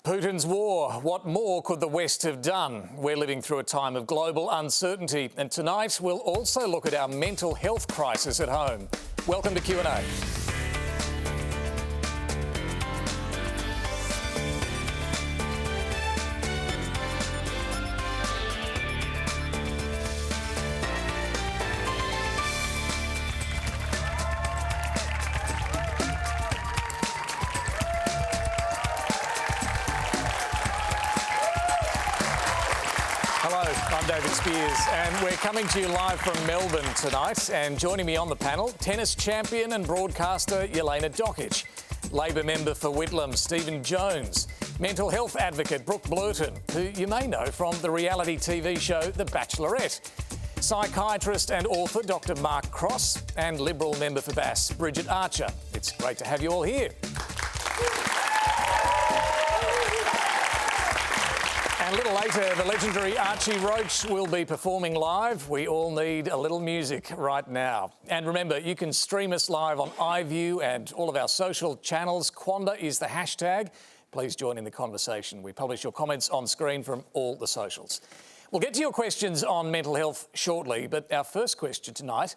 Putin's war. What more could the West have done? We're living through a time of global uncertainty, and tonight we'll also look at our mental health crisis at home. Welcome to Q&A. I'm David Speers, and we're coming to you live from Melbourne tonight. And joining me on the panel, tennis champion and broadcaster Jelena Dokic, Labor member for Whitlam Stephen Jones, mental health advocate Brooke Blurton, who you may know from the reality TV show The Bachelorette, psychiatrist and author Dr Mark Cross, and Liberal member for Bass Bridget Archer. It's great to have you all here. And a little later, the legendary Archie Roach will be performing live. We all need a little music right now. And remember, you can stream us live on iView and all of our social channels. Quanda is the hashtag. Please join in the conversation. We publish your comments on screen from all the socials. We'll get to your questions on mental health shortly, but our first question tonight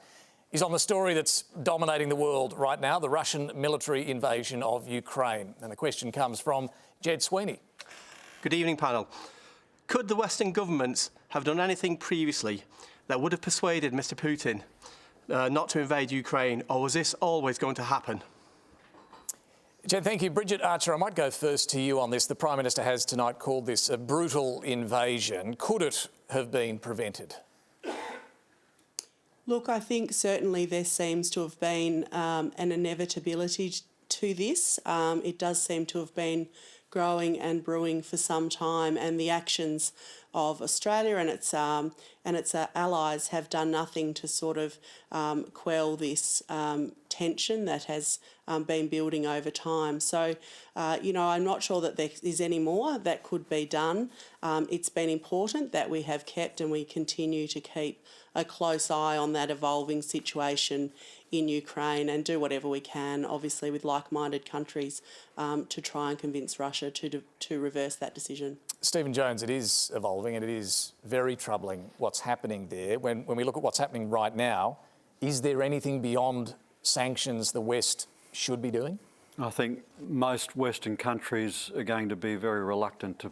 is on the story that's dominating the world right now, the Russian military invasion of Ukraine. And the question comes from Jed Sweeney. Good evening, panel. Could the Western governments have done anything previously that would have persuaded Mr. Putin not to invade Ukraine, or was this always going to happen? Jed, thank you. Bridget Archer, I might go first to you on this. The Prime Minister has tonight called this a brutal invasion. Could it have been prevented? Look, I think certainly there seems to have been an inevitability to this. It does seem to have been growing and brewing for some time, and the actions of Australia and its allies have done nothing to sort of quell this tension that has been building over time. So, I'm not sure that there is any more that could be done. It's been important that we have kept and we continue to keep a close eye on that evolving situation in Ukraine and do whatever we can, obviously with like-minded countries, to try and convince Russia to reverse that decision. Stephen Jones, it is evolving and it is very troubling what's happening there. When we look at what's happening right now, is there anything beyond sanctions the West should be doing? I think most Western countries are going to be very reluctant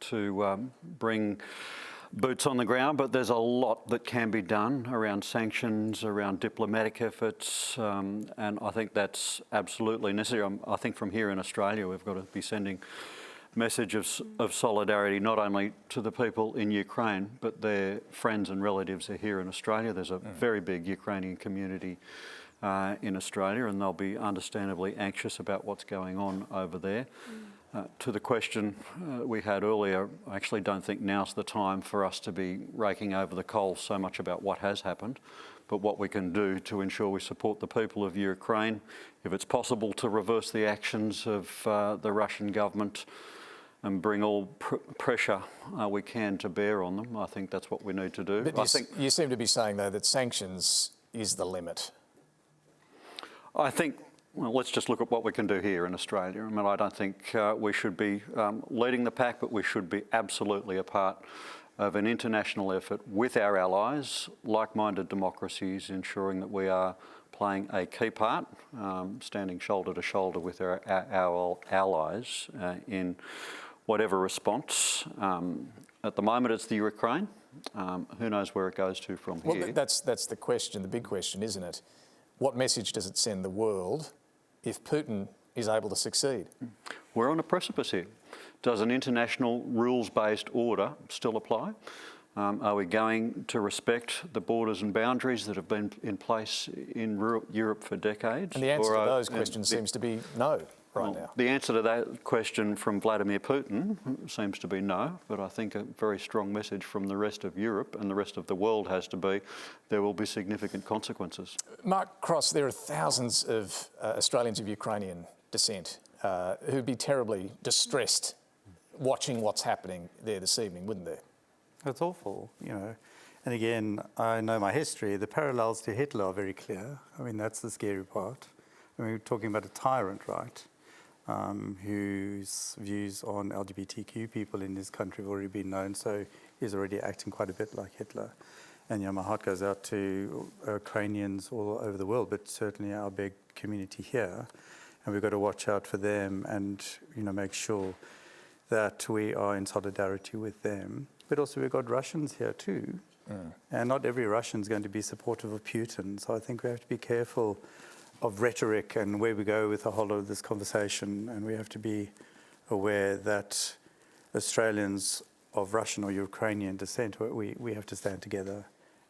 to bring boots on the ground, but there's a lot that can be done around sanctions, around diplomatic efforts, and I think that's absolutely necessary. I think from here in Australia we've got to be sending messages of solidarity not only to the people in Ukraine, but their friends and relatives are here in Australia. There's a very big Ukrainian community in Australia, and they'll be understandably anxious about what's going on over there. To the question we had earlier, I actually don't think now's the time for us to be raking over the coals so much about what has happened, but what we can do to ensure we support the people of Ukraine. If it's possible to reverse the actions of the Russian government and bring all pressure we can to bear on them, I think that's what we need to do. But you seem to be saying, though, that sanctions is the limit. I think, well, let's just look at what we can do here in Australia. I mean, I don't think we should be leading the pack, but we should be absolutely a part of an international effort with our allies, like-minded democracies, ensuring that we are playing a key part, standing shoulder to shoulder with our allies in whatever response. At the moment, it's the Ukraine. Who knows where it goes to from here? Well, that's the question, the big question, isn't it? What message does it send the world if Putin is able to succeed? We're on a precipice here. Does an international rules-based order still apply? Are we going to respect the borders and boundaries that have been in place in Europe for decades? And the answer to those questions seems to be no right now. The answer to that question from Vladimir Putin seems to be no, but I think a very strong message from the rest of Europe and the rest of the world has to be there will be significant consequences. Mark Cross, there are thousands of Australians of Ukrainian descent who'd be terribly distressed watching what's happening there this evening, wouldn't there? It's awful, And again, I know my history. The parallels to Hitler are very clear. I mean, that's the scary part. I mean, we're talking about a tyrant, right? whose views on LGBTQ people in this country have already been known, so he's already acting quite a bit like Hitler. And my heart goes out to Ukrainians all over the world, but certainly our big community here. And we've got to watch out for them and make sure that we are in solidarity with them. But also we've got Russians here too. And not every Russian is going to be supportive of Putin. So I think we have to be careful of rhetoric and where we go with the whole of this conversation. And we have to be aware that Australians of Russian or Ukrainian descent, we have to stand together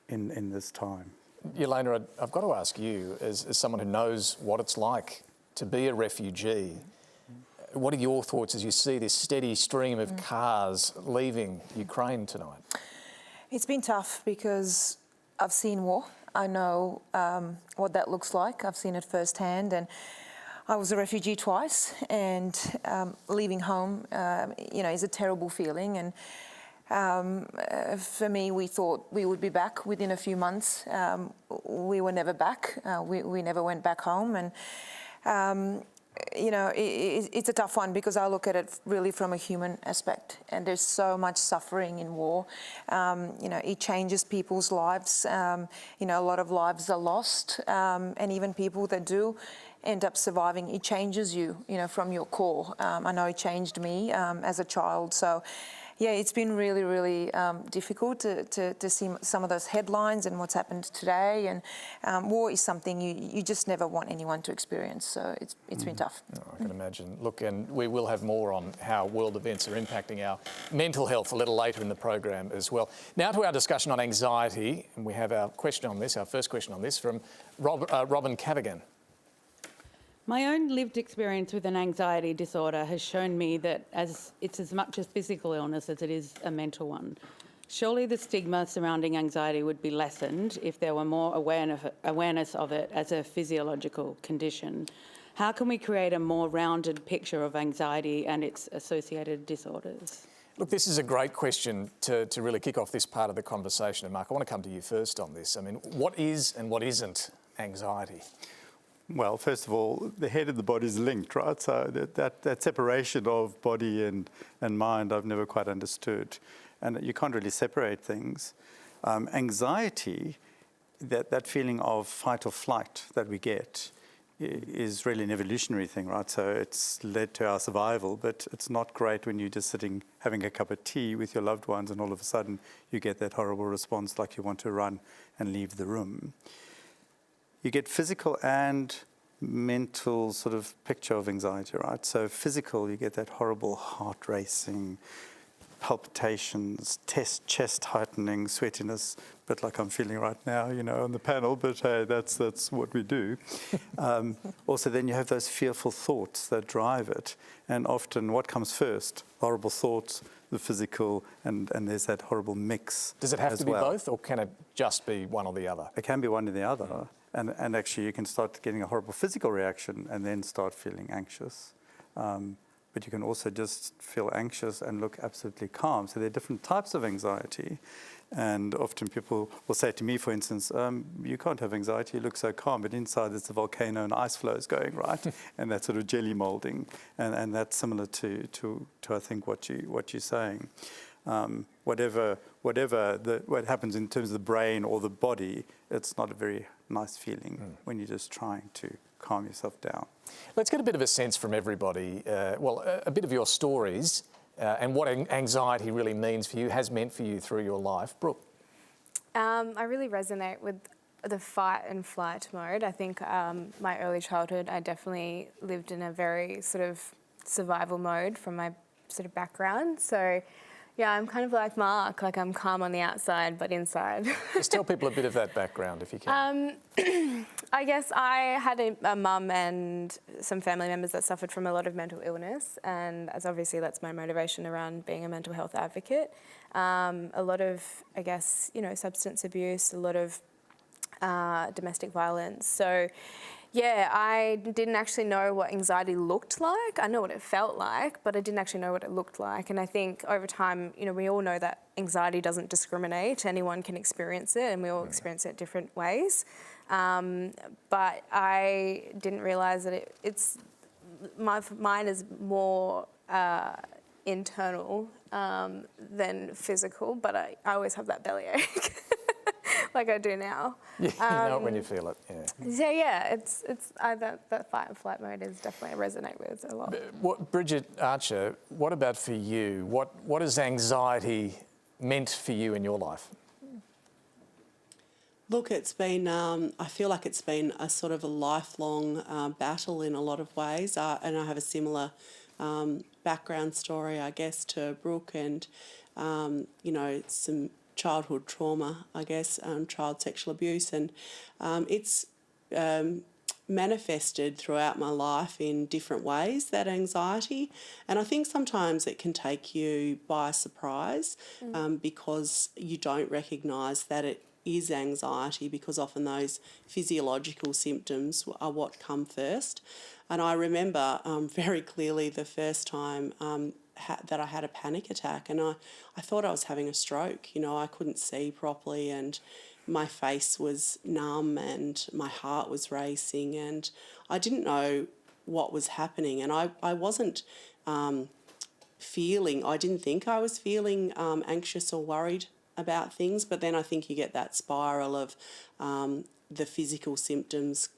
in this time. Jelena, I've got to ask you, as someone who knows what it's like to be a refugee, what are your thoughts as you see this steady stream of cars leaving Ukraine tonight? It's been tough because I've seen war. I know what that looks like. I've seen it firsthand, and I was a refugee twice, and leaving home, is a terrible feeling. And for me, we thought we would be back within a few months. We were never back. We never went back home, and it's a tough one because I look at it really from a human aspect, and there's so much suffering in war. It changes people's lives. A lot of lives are lost, and even people that do end up surviving, it changes you, from your core. I know it changed me as a child. So, yeah, it's been really, really difficult to see some of those headlines and what's happened today. And war is something you just never want anyone to experience. So it's been tough. Oh, I can imagine. Look, and we will have more on how world events are impacting our mental health a little later in the program as well. Now to our discussion on anxiety. And we have our question on this, our first question on this from Robin Cavigan. My own lived experience with an anxiety disorder has shown me that it's as much a physical illness as it is a mental one. Surely the stigma surrounding anxiety would be lessened if there were more awareness of it as a physiological condition. How can we create a more rounded picture of anxiety and its associated disorders? Look, this is a great question to really kick off this part of the conversation. And Mark, I want to come to you first on this. I mean, what is and what isn't anxiety? Well, first of all, the head and the body is linked, right? So that separation of body and mind, I've never quite understood. And you can't really separate things. Anxiety, that feeling of fight or flight that we get, is really an evolutionary thing, right? So it's led to our survival, but it's not great when you're just sitting having a cup of tea with your loved ones and all of a sudden you get that horrible response like you want to run and leave the room. You get physical and mental sort of picture of anxiety, right? So physical, you get that horrible heart racing, palpitations, chest tightening, sweatiness, a bit like I'm feeling right now, on the panel, but hey, that's what we do. Also, then you have those fearful thoughts that drive it. And often what comes first? Horrible thoughts, the physical, and there's that horrible mix. Does it have to be both, or can it just be one or the other? It can be one or the other. And actually, you can start getting a horrible physical reaction and then start feeling anxious. But you can also just feel anxious and look absolutely calm. So there are different types of anxiety. And often people will say to me, for instance, you can't have anxiety, you look so calm, but inside there's a volcano and ice flows going, right? And that sort of jelly molding. And that's similar to I think, what you're saying. What happens in terms of the brain or the body, it's not a very nice feeling when you're just trying to calm yourself down. Let's get a bit of a sense from everybody, a bit of your stories and what anxiety really means for you, has meant for you through your life. Brooke? I really resonate with the fight and flight mode. I think my early childhood, I definitely lived in a very sort of survival mode from my sort of background. So yeah, I'm kind of like Mark, like I'm calm on the outside, but inside. Just tell people a bit of that background if you can. I guess I had a mum and some family members that suffered from a lot of mental illness, and as obviously that's my motivation around being a mental health advocate. A lot of, I guess, substance abuse, a lot of domestic violence. So yeah, I didn't actually know what anxiety looked like. I know what it felt like, but I didn't actually know what it looked like. And I think over time, we all know that anxiety doesn't discriminate. Anyone can experience it, and we all experience it different ways. But I didn't realise that it's mine is more internal than physical, but I always have that bellyache like I do now. Yeah, you know it when you feel it, yeah. So yeah, it's that fight and flight mode is definitely I resonate with a lot. Bridget Archer, what about for you? What has anxiety meant for you in your life? Look, it's been, I feel like it's been a sort of a lifelong battle in a lot of ways, and I have a similar background story, I guess, to Brooke, and, you know, some childhood trauma, I guess, child sexual abuse, and it's manifested throughout my life in different ways, that anxiety, and I think sometimes it can take you by surprise because you don't recognise that it is anxiety, because often those physiological symptoms are what come first. And I remember very clearly the first time that I had a panic attack, and I thought I was having a stroke. You know, I couldn't see properly, and my face was numb and my heart was racing, and I didn't know what was happening, and I wasn't I didn't think I was feeling anxious or worried about things, but then I think you get that spiral of the physical symptoms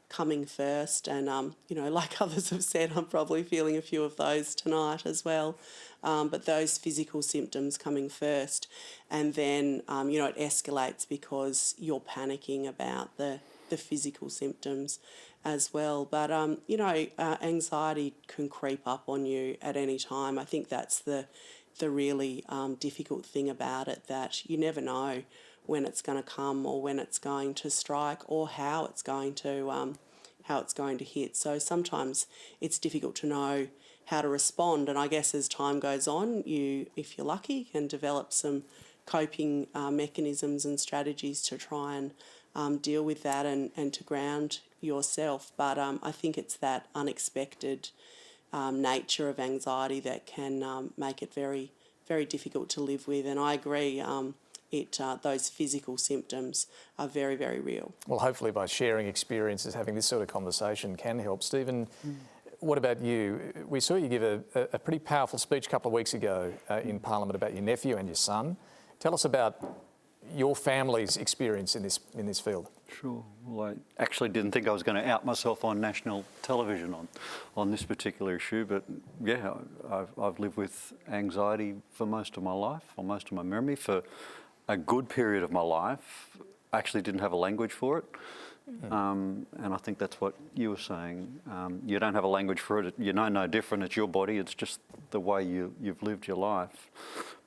coming first, and you know, like others have said, I'm probably feeling a few of those tonight as well, but those physical symptoms coming first, and then you know, it escalates because you're panicking about the physical symptoms as well. But you know, anxiety can creep up on you at any time. I think that's the really difficult thing about it, that you never know when it's going to come or when it's going to strike or how it's going to hit. So sometimes it's difficult to know how to respond, and I guess as time goes on, you, if you're lucky, can develop some coping mechanisms and strategies to try and deal with that and to ground yourself. But I think it's that unexpected nature of anxiety that can make it very, very difficult to live with. And I agree, those physical symptoms are very, very real. Well, hopefully by sharing experiences, having this sort of conversation can help. Stephen, what about you? We saw you give a pretty powerful speech a couple of weeks ago in Parliament about your nephew and your son. Tell us about your family's experience in this field. Sure. Well, I actually didn't think I was going to out myself on national television on this particular issue, but yeah, I've lived with anxiety for most of my life, or most of my memory, for a good period of my life. I actually didn't have a language for it, and I think that's what you were saying. You don't have a language for it. You know no different. It's your body. It's just the way you've lived your life.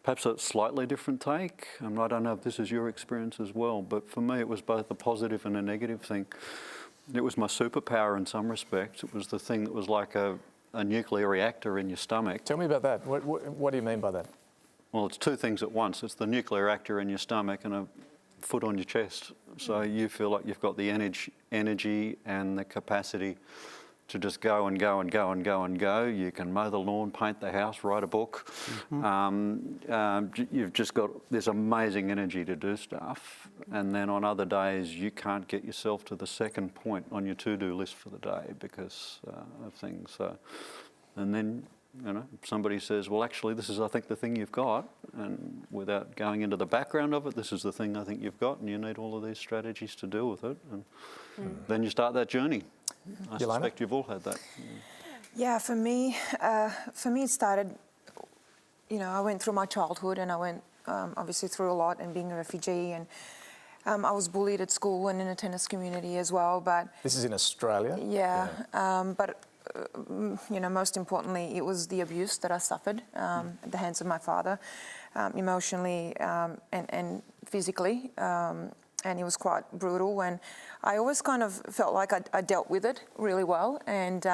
Perhaps a slightly different take. I don't know if this is your experience as well, but for me it was both a positive and a negative thing. It was my superpower in some respects. It was the thing that was like a nuclear reactor in your stomach. Tell me about that. What do you mean by that? Well, it's two things at once. It's the nuclear reactor in your stomach and a foot on your chest. So you feel like you've got the energy and the capacity to just go and go and go and go and go. You can mow the lawn, paint the house, write a book. You've just got this amazing energy to do stuff. And then on other days, you can't get yourself to the second point on your to-do list for the day because of things. And then, you know, somebody says, well, actually, this is, I think, the thing you've got. And without going into the background of it, this is the thing I think you've got, and you need all of these strategies to deal with it. And then you start that journey. I suspect you've all had that. Yeah, for me it started, you know, I went through my childhood, and I went obviously through a lot, and being a refugee, and I was bullied at school and in a tennis community as well. But this is in Australia? Yeah. But you know, most importantly, it was the abuse that I suffered at the hands of my father, emotionally and physically. And it was quite brutal, and I always kind of felt like I dealt with it really well, and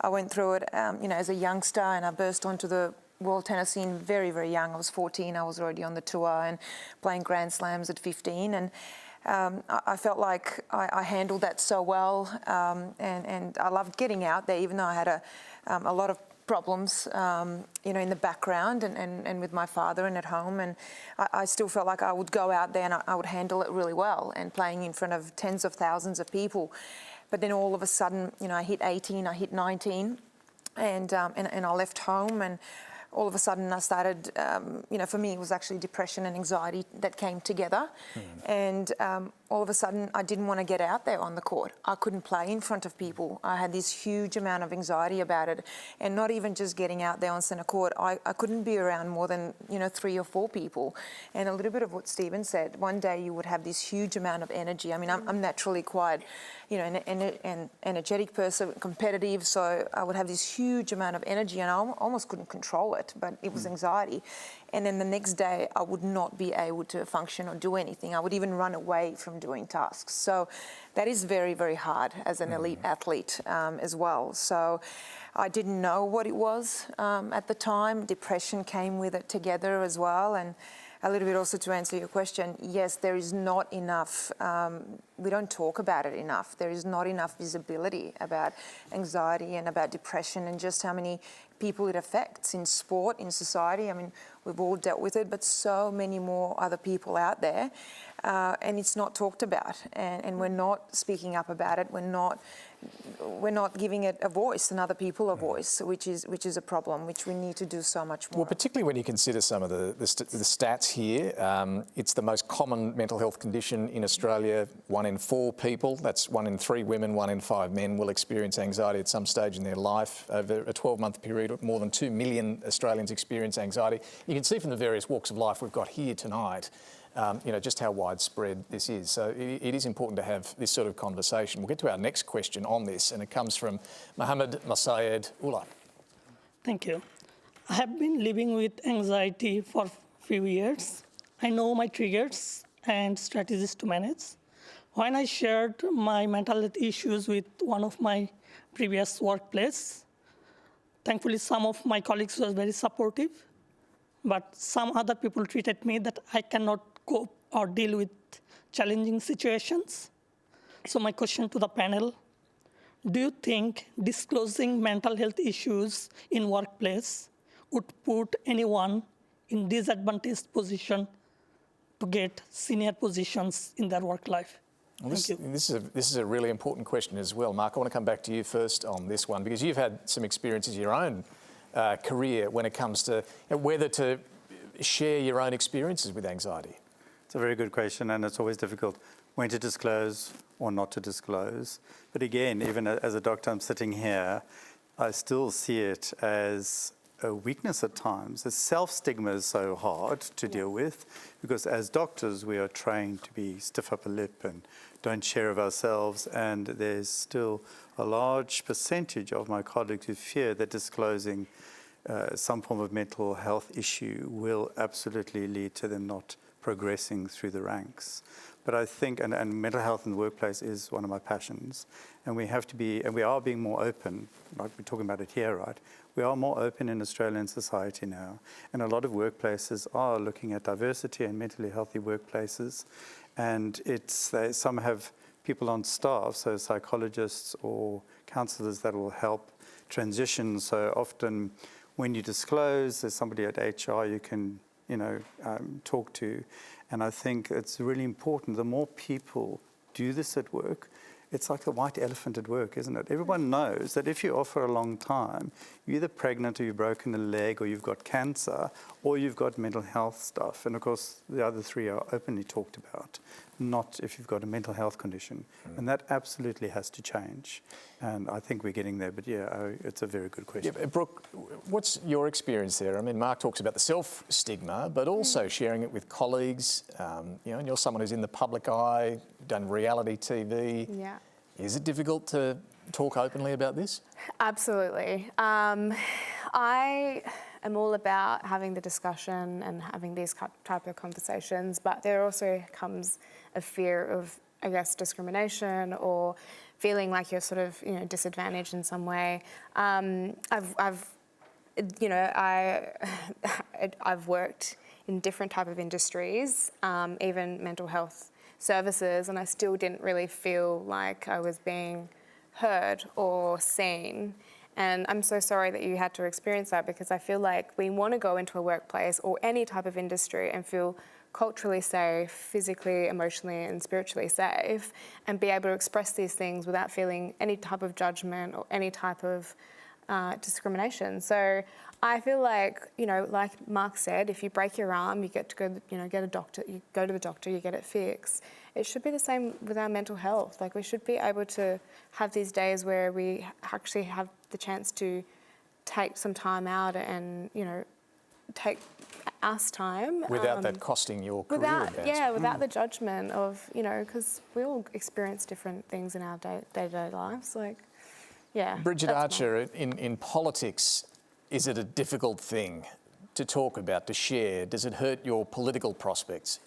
I went through it, you know, as a youngster, and I burst onto the world tennis scene very, very young. I was 14, I was already on the tour and playing Grand Slams at 15, and I felt like I handled that so well, and I loved getting out there, even though I had a lot of problems, you know, in the background and with my father and at home, and I still felt like I would go out there and I would handle it really well, and playing in front of tens of thousands of people. But then all of a sudden, you know, I hit 18, I hit 19, and I left home, and all of a sudden I started, for me it was actually depression and anxiety that came together. And all of a sudden I didn't want to get out there on the court. I couldn't play in front of people. I had this huge amount of anxiety about it, and not even just getting out there on centre court. I couldn't be around more than 3 or 4 people. And a little bit of what Stephen said, one day you would have this huge amount of energy. I mean, I'm naturally quite, an energetic person, competitive, so I would have this huge amount of energy, and I almost couldn't control it, but it was anxiety. And then the next day I would not be able to function or do anything. I would even run away from doing tasks. So that is very, very hard as an elite athlete as well. So I didn't know what it was at the time. Depression came with it together as well. And a little bit also to answer your question, yes, there is not enough, we don't talk about it enough. There is not enough visibility about anxiety and about depression and just how many people it affects in sport, in society. I mean, we've all dealt with it, but so many more other people out there, and it's not talked about, and we're not speaking up about it. We're not giving it a voice and other people a voice, which is a problem, which we need to do so much more. Well, particularly when you consider some of the stats here, it's the most common mental health condition in Australia. 1 in 4 people, that's 1 in 3 women, 1 in 5 men will experience anxiety at some stage in their life. Over a 12-month period, more than 2 million Australians experience anxiety. You can see from the various walks of life we've got here tonight, just how widespread this is. So it is important to have this sort of conversation. We'll get to our next question on this, and it comes from Mohammed Masayed Ullah. Thank you. I have been living with anxiety for a few years. I know my triggers and strategies to manage. When I shared my mental health issues with one of my previous workplace, thankfully some of my colleagues were very supportive, but some other people treated me that I cannot cope or deal with challenging situations. So my question to the panel, do you think disclosing mental health issues in workplace would put anyone in disadvantaged position to get senior positions in their work life? Well, this is a really important question as well. Mark, I want to come back to you first on this one, because you've had some experiences in your own career when it comes to whether to share your own experiences with anxiety. It's a very good question, and it's always difficult when to disclose or not to disclose. But again, even as a doctor, I'm sitting here, I still see it as a weakness at times. The self-stigma is so hard to deal with, because as doctors, we are trained to be stiff upper lip and don't share of ourselves, and there's still a large percentage of my colleagues who fear that disclosing some form of mental health issue will absolutely lead to them not progressing through the ranks. But I think, and mental health in the workplace is one of my passions, and we have to be, and we are being more open, like we're talking about it here, right? We are more open in Australian society now, and a lot of workplaces are looking at diversity and mentally healthy workplaces, and some have people on staff, so psychologists or counsellors that will help transition. So often when you disclose, there's somebody at HR you can talk to. And I think it's really important. The more people do this at work, it's like the white elephant at work, isn't it? Everyone knows that if you're off for a long time, you're either pregnant or you've broken a leg or you've got cancer or you've got mental health stuff. And of course, the other 3 are openly talked about, not if you've got a mental health condition. And that absolutely has to change. And I think we're getting there, but it's a very good question. Yeah, Brooke, what's your experience there? I mean, Mark talks about the self-stigma, but also sharing it with colleagues, and you're someone who's in the public eye, done reality TV. Yeah. Is it difficult to talk openly about this? Absolutely. I am all about having the discussion and having these type of conversations, but there also comes a fear of, I guess, discrimination or feeling like you're sort of, disadvantaged in some way. I've worked in different type of industries, even mental health services, and I still didn't really feel like I was being heard or seen. And I'm so sorry that you had to experience that, because I feel like we want to go into a workplace or any type of industry and feel culturally safe, physically, emotionally and spiritually safe, and be able to express these things without feeling any type of judgment or any type of discrimination. So I feel like, you know, like Mark said, if you break your arm, you get to go, you know, get a doctor, you go to the doctor, you get it fixed. It should be the same with our mental health. Like, we should be able to have these days where we actually have the chance to take some time out and, you know, take us time. Without that costing your career advancement. Yeah, without the judgment of, you know, because we all experience different things in our day-to-day lives. Like, yeah. Bridget Archer, in politics, is it a difficult thing to talk about, to share? Does it hurt your political prospects?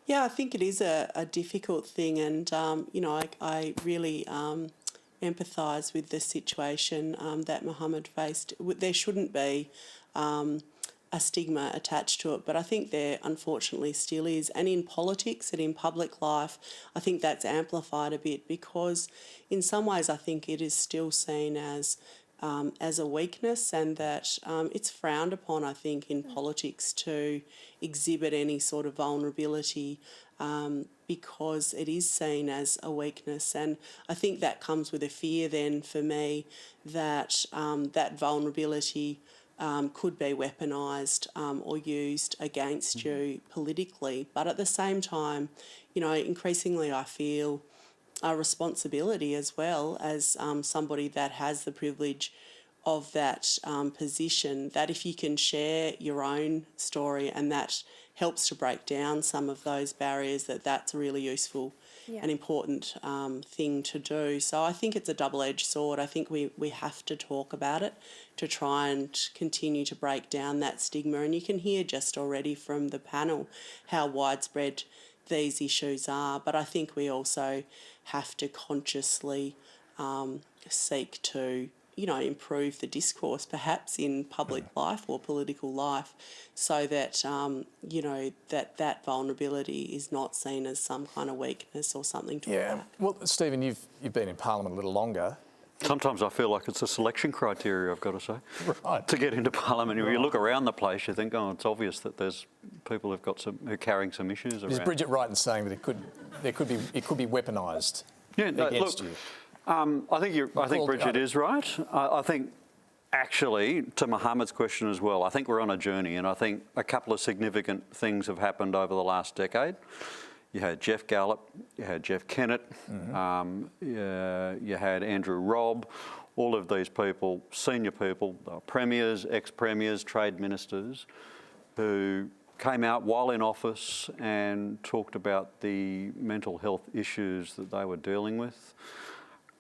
Yeah, I think it is a difficult thing, and you know, I really empathise with the situation that Mohammed faced. There shouldn't be a stigma attached to it, but I think there unfortunately still is. And in politics and in public life, I think that's amplified a bit, because in some ways I think it is still seen as a weakness, and that it's frowned upon, I think, in politics to exhibit any sort of vulnerability because it is seen as a weakness. And I think that comes with a fear then for me that that vulnerability could be weaponised or used against you politically. But at the same time, you know, increasingly I feel a responsibility as well as somebody that has the privilege of that position, that if you can share your own story and that helps to break down some of those barriers, that's a really useful and important thing to do. So I think it's a double-edged sword. I think we have to talk about it to try and continue to break down that stigma. And you can hear just already from the panel how widespread these issues are, but I think we also have to consciously seek to, you know, improve the discourse perhaps in public life or political life, so that you know, that vulnerability is not seen as some kind of weakness or something to attack. Well, Stephen, you've been in Parliament a little longer. Sometimes I feel like it's a selection criteria, I've got to say, Right. to get into Parliament. If you look around the place, you think, oh, it's obvious that there's people who are carrying some issues around. Is Bridget right in saying that it could be weaponised against you? I think Bridget is right. I think, actually, to Mohammed's question as well, I think we're on a journey, and I think a couple of significant things have happened over the last decade. You had Jeff Gallup, you had Jeff Kennett, you had Andrew Robb, all of these people, senior people, premiers, ex-premiers, trade ministers, who came out while in office and talked about the mental health issues that they were dealing with.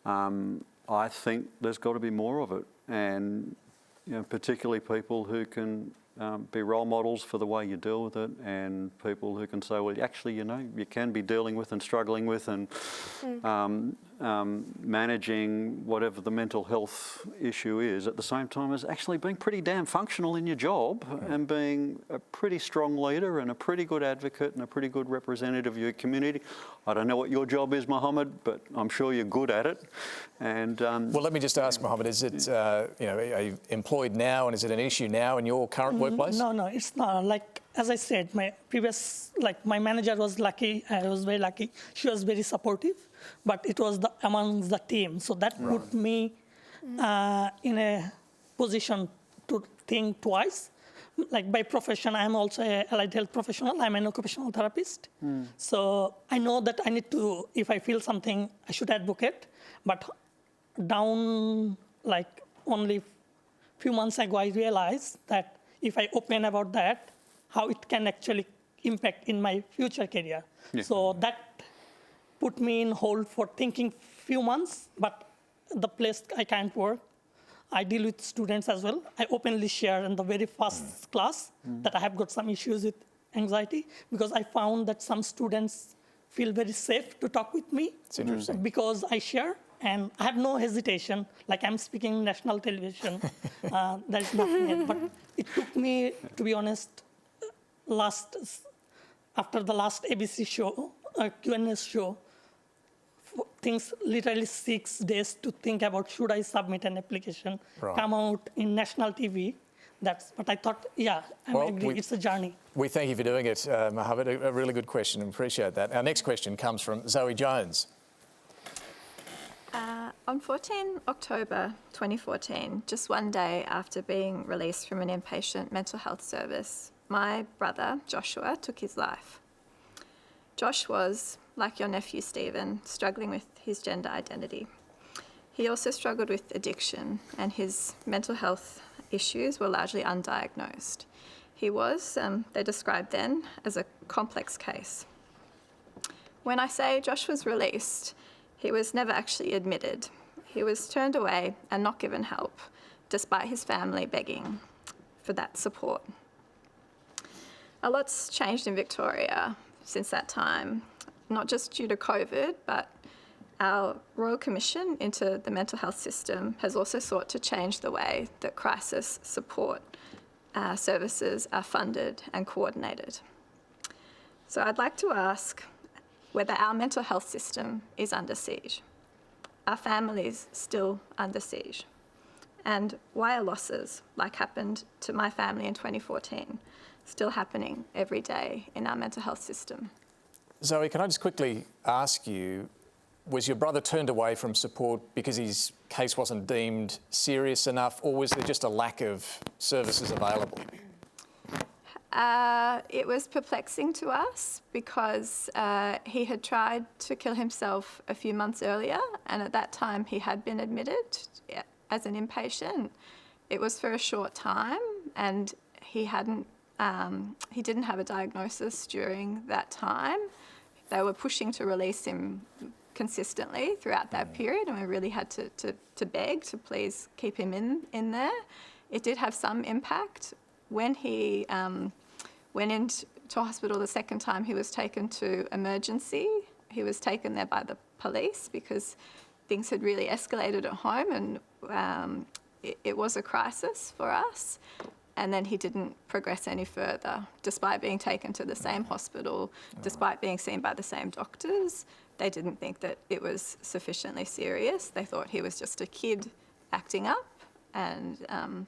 I think there's got to be more of it, and you know, particularly people who can be role models for the way you deal with it, and people who can say, well, actually, you know, you can be dealing with and struggling with and managing whatever the mental health issue is, at the same time as actually being pretty damn functional in your job and being a pretty strong leader and a pretty good advocate and a pretty good representative of your community. I don't know what your job is, Mohammed, but I'm sure you're good at it. And well, let me just ask, Mohammed, is it, you know, are you employed now, and is it an issue now in your current workplace? No, it's not. Like, as I said, my previous, like, my manager was lucky. I was very lucky. She was very supportive, but it was amongst the team. So that put me in a position to think twice. Like, by profession, I'm also an allied health professional. I'm an occupational therapist. So I know that I need to, if I feel something, I should advocate. But down, like, only few months ago, I realized that if I open about that, how it can actually impact in my future career. So that put me in hold for thinking few months, but the place I can't work. I deal with students as well. I openly share in the very first class that I have got some issues with anxiety, because I found that some students feel very safe to talk with me. It's interesting. Because I share, and I have no hesitation. Like, I'm speaking national television. There's nothing yet. But it took me, to be honest, after the last ABC show, Q&A show, things literally 6 days to think about, should I submit an application, come out in national TV. But I thought, I agree, it's a journey. We thank you for doing it, Mohammed. A really good question, and appreciate that. Our next question comes from Zoe Jones. On 14 October 2014, just one day after being released from an inpatient mental health service, my brother, Joshua, took his life. Josh was, like your nephew Stephen, struggling with his gender identity. He also struggled with addiction, and his mental health issues were largely undiagnosed. He was, they described then, as a complex case. When I say Josh was released, he was never actually admitted. He was turned away and not given help, despite his family begging for that support. A lot's changed in Victoria since that time, not just due to COVID, but our Royal Commission into the mental health system has also sought to change the way that crisis support services are funded and coordinated. So I'd like to ask whether our mental health system is under siege, our families still under siege, and why are losses, like happened to my family in 2014, still happening every day in our mental health system. Zoe, can I just quickly ask you, was your brother turned away from support because his case wasn't deemed serious enough, or was there just a lack of services available? It was perplexing to us because he had tried to kill himself a few months earlier, and at that time he had been admitted as an inpatient. It was for a short time, and he didn't have a diagnosis during that time. They were pushing to release him consistently throughout that period, and we really had to beg to please keep him in there. It did have some impact. When he went into hospital the second time, he was taken to emergency. He was taken there by the police because things had really escalated at home, and it was a crisis for us. And then he didn't progress any further, despite being taken to the same hospital, despite being seen by the same doctors. They didn't think that it was sufficiently serious. They thought he was just a kid acting up, and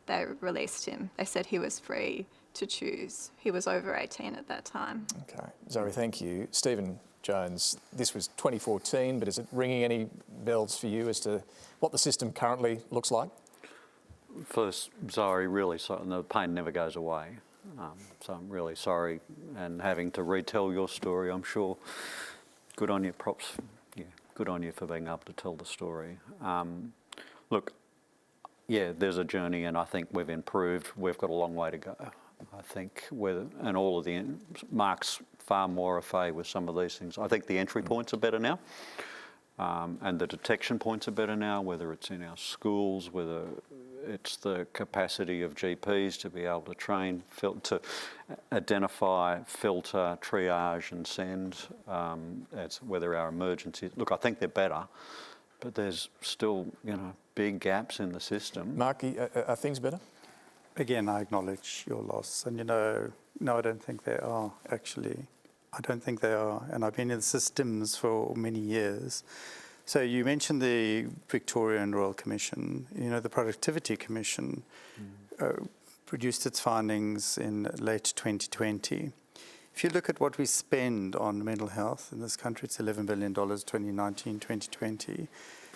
they released him. They said he was free to choose. He was over 18 at that time. Okay, Zoe, thank you. Stephen Jones, this was 2014, but is it ringing any bells for you as to what the system currently looks like? First, Zoe, really sorry, the pain never goes away. So I'm really sorry, and having to retell your story, I'm sure. Good on you, props. Yeah, good on you for being able to tell the story. Look, yeah, there's a journey, and I think we've improved. We've got a long way to go. I think, and all of the Mark's far more au fait with some of these things. I think the entry points are better now, and the detection points are better now, whether it's in our schools, whether it's the capacity of GPs to be able to train, to identify, filter, triage and send. It's whether our emergencies, look, I think they're better, but there's still, big gaps in the system. Mark, are things better? Again, I acknowledge your loss. And, no, I don't think they are, actually. I don't think they are. And I've been in the systems for many years. So you mentioned the Victorian Royal Commission. The Productivity Commission produced its findings in late 2020. If you look at what we spend on mental health in this country, it's $11 billion, 2019, 2020.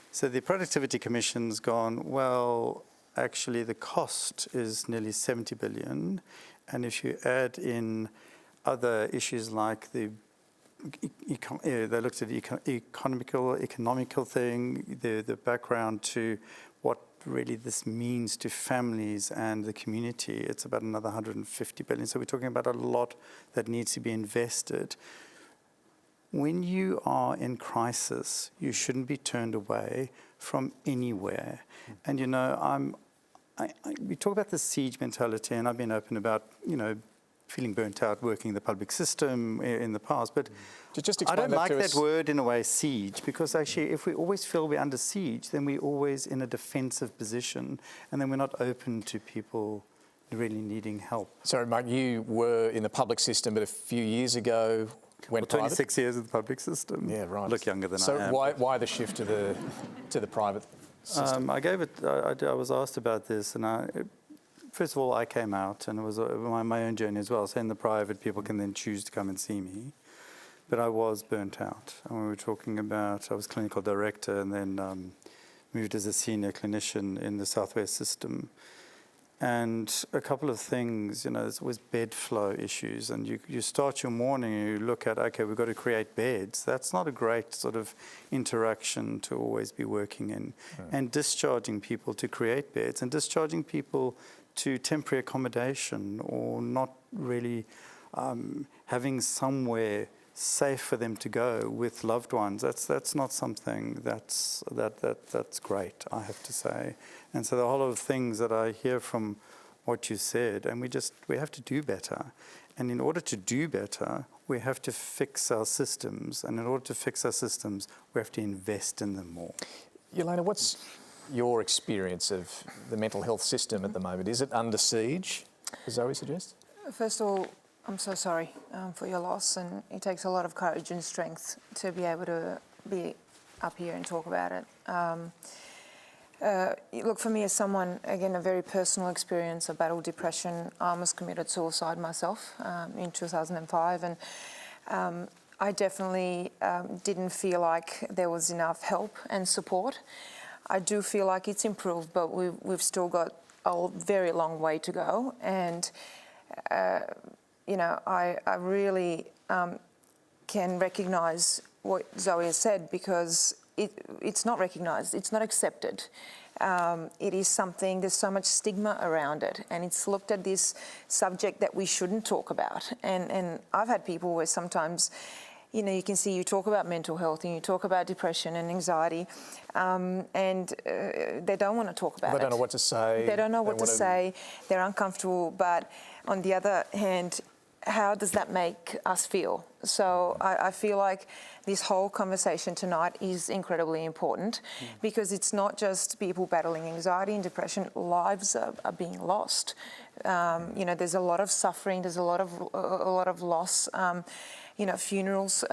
So the Productivity Commission's gone, well, actually the cost is nearly 70 billion. And if you add in other issues like they looked at the economical thing, the background to what really this means to families and the community, it's about another 150 billion. So we're talking about a lot that needs to be invested. When you are in crisis, you shouldn't be turned away from anywhere. And we talk about the siege mentality, and I've been open about, feeling burnt out working in the public system in the past, but just I don't like that us. word in a way, siege, because actually if we always feel we're under siege, then we're always in a defensive position, and then we're not open to people really needing help. Sorry, Mark, you were in the public system, but a few years ago went private? 26 years in the public system. Yeah, right. Look younger than I am. So why the shift to the private system? I was asked about this, and first of all, I came out, and it was my own journey as well. So in the private, people can then choose to come and see me. but I was burnt out. And we were talking about, I was clinical director and then moved as a senior clinician in the Southwest system. And a couple of things, there's always bed flow issues. And you start your morning and you look at, okay, we've got to create beds. That's not a great sort of interaction to always be working in. And discharging people to create beds and discharging people to temporary accommodation or not really having somewhere safe for them to go with loved ones. That's not something that's great, I have to say. And so the whole of things that I hear from what you said, and we have to do better. And in order to do better, we have to fix our systems. And in order to fix our systems, we have to invest in them more. Jelena, what's your experience of the mental health system at the moment? Is it under siege, as Zoe suggests? First of all, I'm so sorry for your loss, and it takes a lot of courage and strength to be able to be up here and talk about it. Look, for me as someone, again, a very personal experience, I battled depression. I almost committed suicide myself in 2005, and I definitely didn't feel like there was enough help and support. I do feel like it's improved, but we've still got a very long way to go, and I really can recognise what Zoe has said, because it's not recognised, it's not accepted. It is something, there's so much stigma around it, and it's looked at this subject that we shouldn't talk about. And I've had people where sometimes, you can see you talk about mental health and you talk about depression and anxiety, and they don't want to talk about it. They don't know what to say. They don't know what to say. They're uncomfortable. But on the other hand, how does that make us feel? So I feel like this whole conversation tonight is incredibly important, because it's not just people battling anxiety and depression. Lives are being lost. There's a lot of suffering. There's a lot of loss. Funerals,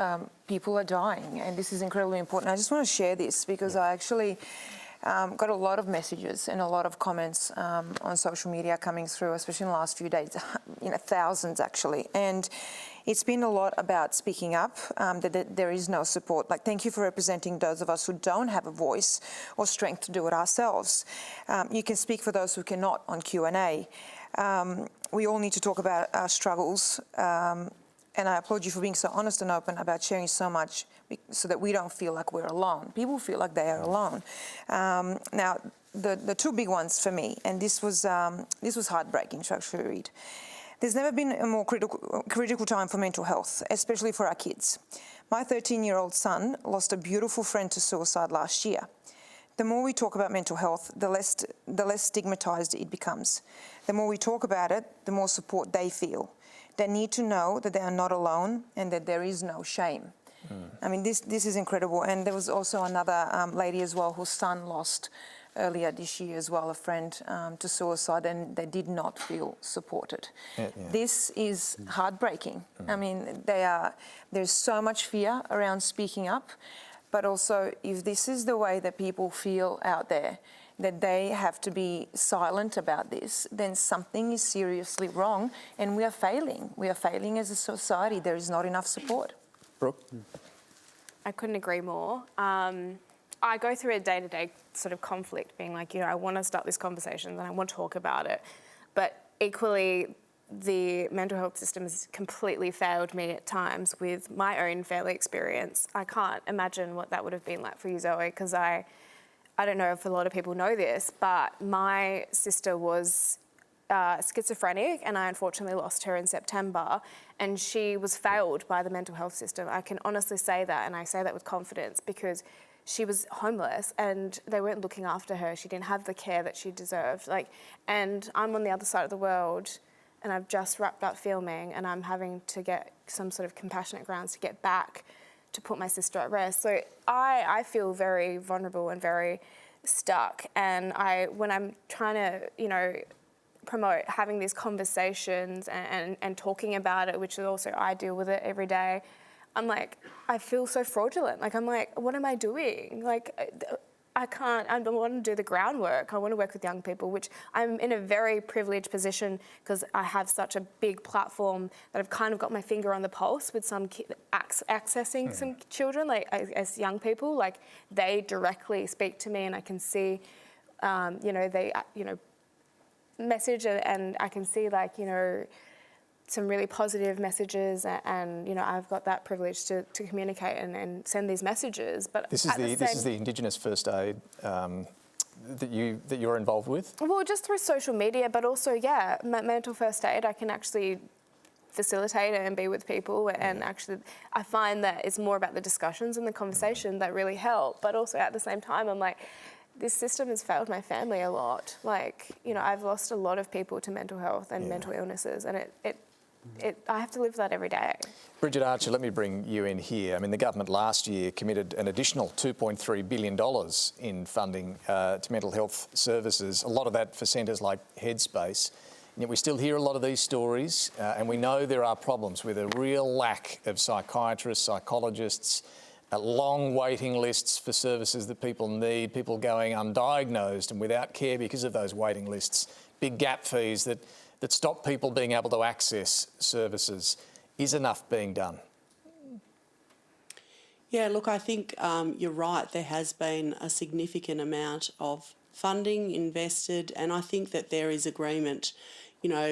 people are dying, and this is incredibly important. I just want to share this because I actually got a lot of messages and a lot of comments on social media coming through, especially in the last few days, thousands actually. And it's been a lot about speaking up, that there is no support. Like, thank you for representing those of us who don't have a voice or strength to do it ourselves. You can speak for those who cannot on Q&A. We all need to talk about our struggles. And I applaud you for being so honest and open about sharing so much, so that we don't feel like we're alone. People feel like they are alone. Now, the two big ones for me, and this was heartbreaking to actually read. There's never been a more critical time for mental health, especially for our kids. My 13-year-old son lost a beautiful friend to suicide last year. The more we talk about mental health, the less stigmatised it becomes. The more we talk about it, the more support they feel. They need to know that they are not alone and that there is no shame. I mean, this is incredible. And there was also another lady as well whose son lost earlier this year as well, a friend, to suicide, and they did not feel supported. This is heartbreaking. I mean, there's so much fear around speaking up, but also if this is the way that people feel out there, that they have to be silent about this, then something is seriously wrong, and we are failing. We are failing as a society. There is not enough support. Brooke? I couldn't agree more. I go through a day-to-day sort of conflict, being like, I want to start this conversation and I want to talk about it. But equally, the mental health system has completely failed me at times with my own family experience. I can't imagine what that would have been like for you, Zoe, because I don't know if a lot of people know this, but my sister was schizophrenic, and I unfortunately lost her in September, and she was failed by the mental health system. I can honestly say that, and I say that with confidence, because she was homeless and they weren't looking after her. She didn't have the care that she deserved. And I'm on the other side of the world, and I've just wrapped up filming, and I'm having to get some sort of compassionate grounds to get back to put my sister at rest. So I feel very vulnerable and very stuck. And when I'm trying to, promote having these conversations and talking about it, which is also I deal with it every day, I'm like, I feel so fraudulent. I'm like, what am I doing? I can't, I want to do the groundwork. I want to work with young people, which I'm in a very privileged position because I have such a big platform that I've kind of got my finger on the pulse with some accessing some children, like as young people, like they directly speak to me and I can see, they, message and I can see like, some really positive messages and I've got that privilege to communicate and send these messages. But this is the Indigenous first aid that you're involved with? Well, just through social media, but also mental first aid. I can actually facilitate and be with people and actually I find that it's more about the discussions and the conversation that really help. But also at the same time I'm like, this system has failed my family a lot. Like, I've lost a lot of people to mental health and mental illnesses and I have to live that every day. Bridget Archer, let me bring you in here. I mean, the government last year committed an additional $2.3 billion in funding to mental health services, a lot of that for centres like Headspace. And yet we still hear a lot of these stories and we know there are problems with a real lack of psychiatrists, psychologists, long waiting lists for services that people need, people going undiagnosed and without care because of those waiting lists, big gap fees that stop people being able to access services. Is enough being done? Yeah, look, I think you're right. There has been a significant amount of funding invested, and I think that there is agreement,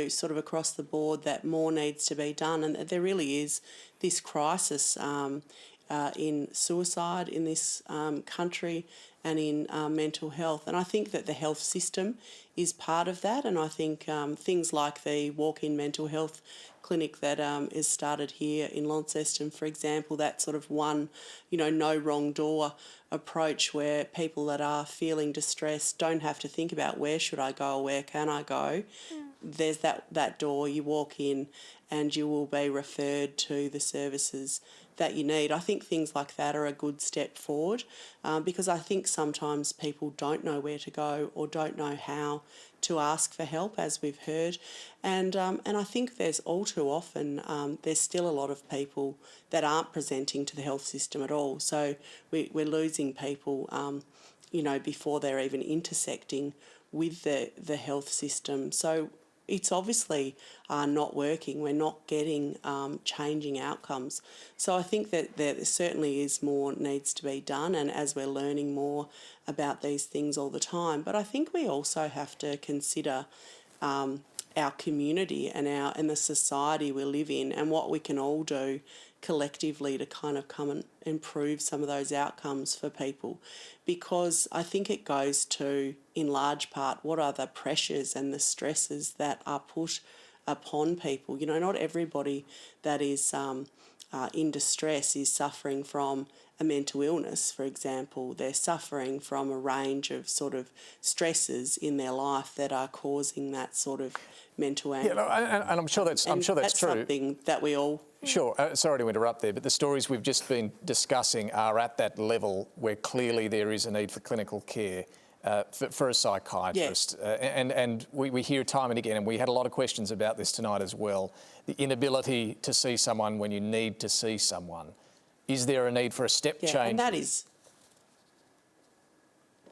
sort of across the board that more needs to be done, and that there really is this crisis in suicide in this country and in mental health. And I think that the health system is part of that. And I think things like the walk-in mental health clinic that is started here in Launceston, for example, that sort of one, no wrong door approach where people that are feeling distressed don't have to think about where should I go or where can I go. There's that door, you walk in and you will be referred to the services that you need. I think things like that are a good step forward because I think sometimes people don't know where to go or don't know how to ask for help, as we've heard. And I think there's all too often, there's still a lot of people that aren't presenting to the health system at all. So we're losing people, before they're even intersecting with the health system. So it's obviously not working. We're not getting changing outcomes. So I think that there certainly is more needs to be done, and as we're learning more about these things all the time. But I think we also have to consider our community and the society we live in and what we can all do collectively to kind of come and improve some of those outcomes for people, because I think it goes to, in large part, what are the pressures and the stresses that are put upon people. Not everybody that is in distress is suffering from a mental illness, for example. They're suffering from a range of sort of stresses in their life that are causing that sort of mental anguish. Yeah, and I'm sure that's true. That's something that we all... Sure. Sorry to interrupt there, but the stories we've just been discussing are at that level where clearly there is a need for clinical care for a psychiatrist. Yeah. And we hear time and again, and we had a lot of questions about this tonight as well, the inability to see someone when you need to see someone. Is there a need for a step change?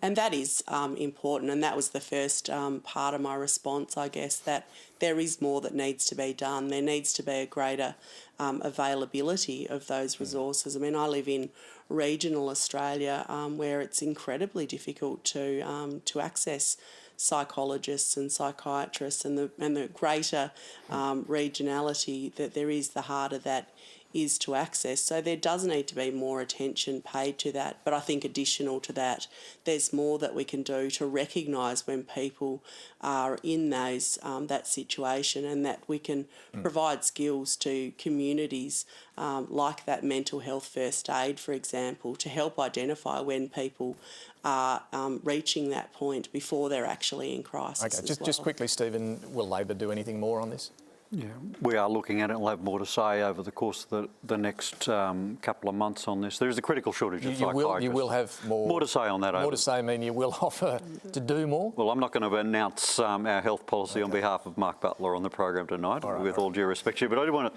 And that is important, and that was the first part of my response, I guess, that there is more that needs to be done. There needs to be a greater availability of those resources. I mean, I live in regional Australia where it's incredibly difficult to access psychologists and psychiatrists, and the greater regionality that there is, the harder that is to access. So there does need to be more attention paid to that. But I think additional to that, there's more that we can do to recognise when people are in those that situation, and that we can provide skills to communities like that mental health first aid, for example, to help identify when people are reaching that point before they're actually in crisis. Okay, just quickly, Stephen, will Labor do anything more on this? Yeah, we are looking at it and we'll have more to say over the course of the next couple of months on this. There is a critical shortage of psychiatrists. You will have more to say on that. More to say, I mean, you will offer to do more? Well, I'm not going to announce our health policy on behalf of Mark Butler on the program tonight, with all due respect to you. But I do want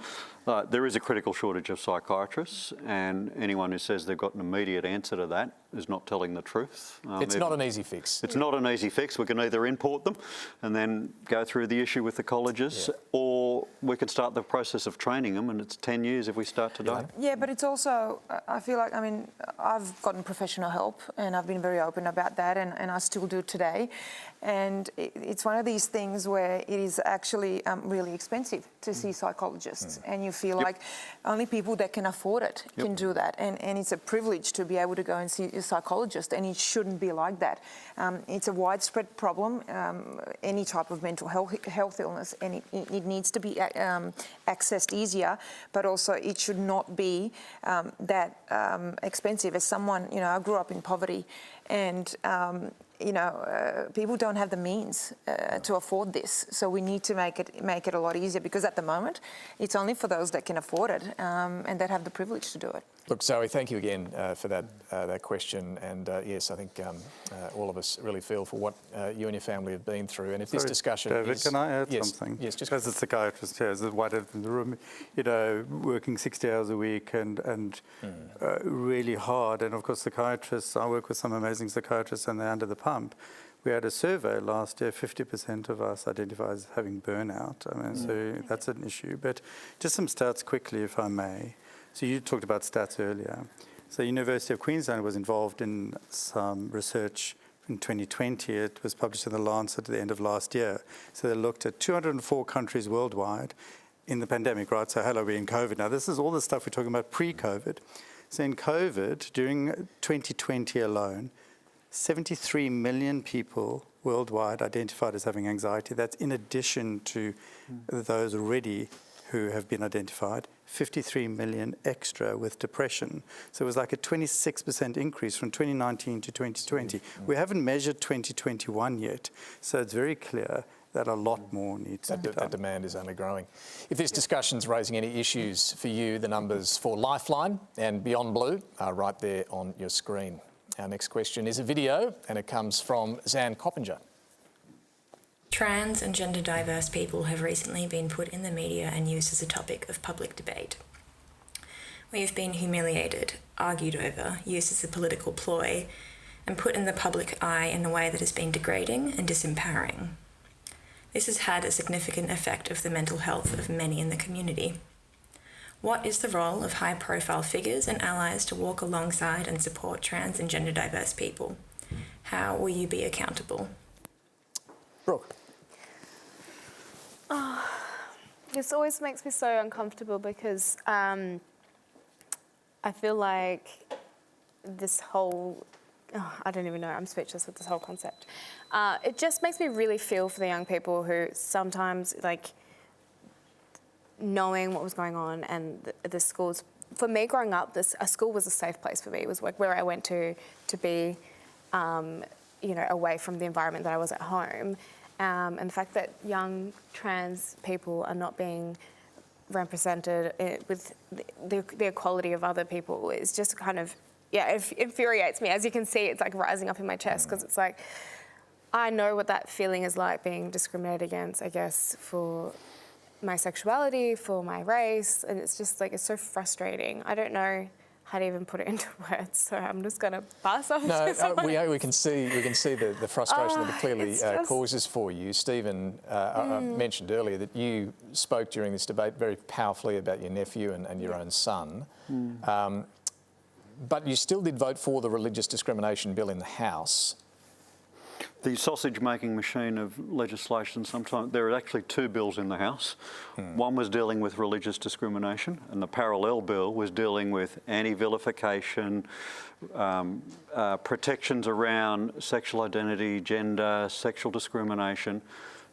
to, there is a critical shortage of psychiatrists, and anyone who says they've got an immediate answer to that is not telling the truth. It's not an easy fix. It's not an easy fix. We can either import them and then go through the issue with the colleges, or we can start the process of training them, and it's 10 years if we start today. Yeah, but it's also, I feel like, I mean, I've gotten professional help and I've been very open about that, and I still do today. And it's one of these things where it is actually really expensive to see psychologists, and you feel like only people that can afford it can do that. And it's a privilege to be able to go and see a psychologist, and it shouldn't be like that. It's a widespread problem, any type of mental health illness, and it needs to be accessed easier, but also it should not be that expensive. As someone, you know, I grew up in poverty, and people don't have the means to afford this. So we need to make it a lot easier, because at the moment it's only for those that can afford it and that have the privilege to do it. Look, Zoe, thank you again for that question. And yes, I think all of us really feel for what you and your family have been through. And if this discussion David, is... can I add yes, something? Yes, just... As a psychiatrist here, as a white elephant in the room, you know, working 60 hours a week and really hard. And of course, psychiatrists, I work with some amazing psychiatrists, and they're under the pump. We had a survey last year, 50% of us identify as having burnout. I mean, so that's an issue. But just some stats quickly, if I may. So you talked about stats earlier. So University of Queensland was involved in some research in 2020. It was published in The Lancet at the end of last year. So they looked at 204 countries worldwide in the pandemic, right? So hello, we're in COVID now. This is all the stuff we're talking about pre-COVID. So in COVID, during 2020 alone, 73 million people worldwide identified as having anxiety. That's in addition to those already who have been identified, 53 million extra with depression. So it was like a 26% increase from 2019 to 2020. We haven't measured 2021 yet, so it's very clear that a lot more needs to be done. That demand is only growing. If this discussion's raising any issues for you, the numbers for Lifeline and Beyond Blue are right there on your screen. Our next question is a video, and it comes from Zan Coppinger. Trans and gender diverse people have recently been put in the media and used as a topic of public debate. We have been humiliated, argued over, used as a political ploy, and put in the public eye in a way that has been degrading and disempowering. This has had a significant effect of the mental health of many in the community. What is the role of high-profile figures and allies to walk alongside and support trans and gender diverse people? How will you be accountable? Brooke. This always makes me so uncomfortable, because I feel like this whole... I don't even know, I'm speechless with this whole concept. It just makes me really feel for the young people who sometimes, like, knowing what was going on, and the schools... For me, growing up, a school was a safe place for me. It was like where I went to be, away from the environment that I was at home. And the fact that young trans people are not being represented with the equality of other people is just kind of, it infuriates me. As you can see, it's like rising up in my chest, because it's like, I know what that feeling is like, being discriminated against, I guess, for my sexuality, for my race, and it's just like, it's so frustrating. I don't know how to even put it into words, so I'm just going to pass off. No, we can see the frustration that it clearly causes for you. Stephen mentioned earlier that you spoke during this debate very powerfully about your nephew and your own son, but you still did vote for the religious discrimination bill in the House. The sausage-making machine of legislation, sometimes there are actually two bills in the House. One was dealing with religious discrimination, and the parallel bill was dealing with anti-vilification, protections around sexual identity, gender, sexual discrimination.